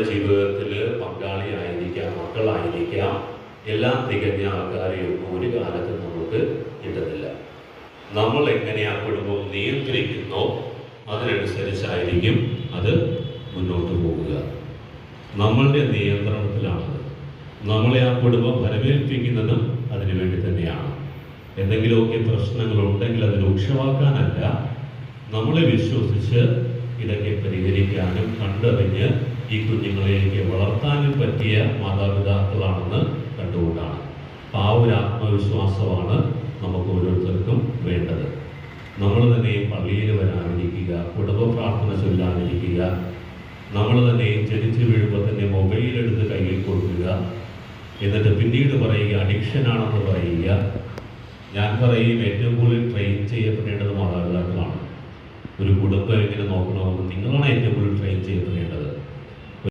ജീവിതത്തിൽ പങ്കാളിയായിരിക്കാം, മക്കളായിരിക്കാം, എല്ലാം തികഞ്ഞ ആൾക്കാരെയൊന്നും ഒരു കാലത്ത് നമുക്ക് കിട്ടുന്നില്ല. നമ്മൾ എങ്ങനെ ആ കുടുംബം നിയന്ത്രിക്കുന്നോ അതിനനുസരിച്ചായിരിക്കും അത് മുന്നോട്ട് പോകുക. നമ്മളുടെ നിയന്ത്രണത്തിലാണത്. നമ്മളെ ആ കുടുംബം ഫലമേൽപ്പിക്കുന്നതും അതിനു വേണ്ടി തന്നെയാണ്. എന്തെങ്കിലുമൊക്കെ പ്രശ്നങ്ങളുണ്ടെങ്കിൽ അത് രൂക്ഷമാക്കാനല്ല, നമ്മളെ വിശ്വസിച്ച് ഇതൊക്കെ പരിഹരിക്കാനും കണ്ടറിഞ്ഞ് ഈ കുഞ്ഞുങ്ങളെയൊക്കെ വളർത്താനും പറ്റിയ മാതാപിതാക്കളാണെന്ന് കണ്ടുകൊണ്ടാണ്. ആ ഒരു ആത്മവിശ്വാസമാണ് നമുക്ക് ഓരോരുത്തർക്കും വേണ്ടത്. നമ്മൾ തന്നെ പള്ളിയിൽ വരാതിരിക്കുക, കുടുംബ പ്രാർത്ഥന ചൊല്ലാതിരിക്കുക, നമ്മൾ തന്നെ ജനിച്ചു വീഴുമ്പോൾ തന്നെ മൊബൈലെടുത്ത് കയ്യിൽ കൊടുക്കുക, എന്നിട്ട് പിന്നീട് പറയുക അഡിക്ഷനാണെന്ന് പറയുക. ഞാൻ പറയും ഏറ്റവും കൂടുതൽ ട്രെയിൻ ചെയ്യപ്പെടേണ്ടത് മാതാപിതാക്കളാണ്. ഒരു കുടുംബം എങ്ങനെ നോക്കണമെന്ന് നിങ്ങളാണ് ഏറ്റവും കൂടുതൽ ട്രെയിൻ ചെയ്യപ്പെടേണ്ടത്.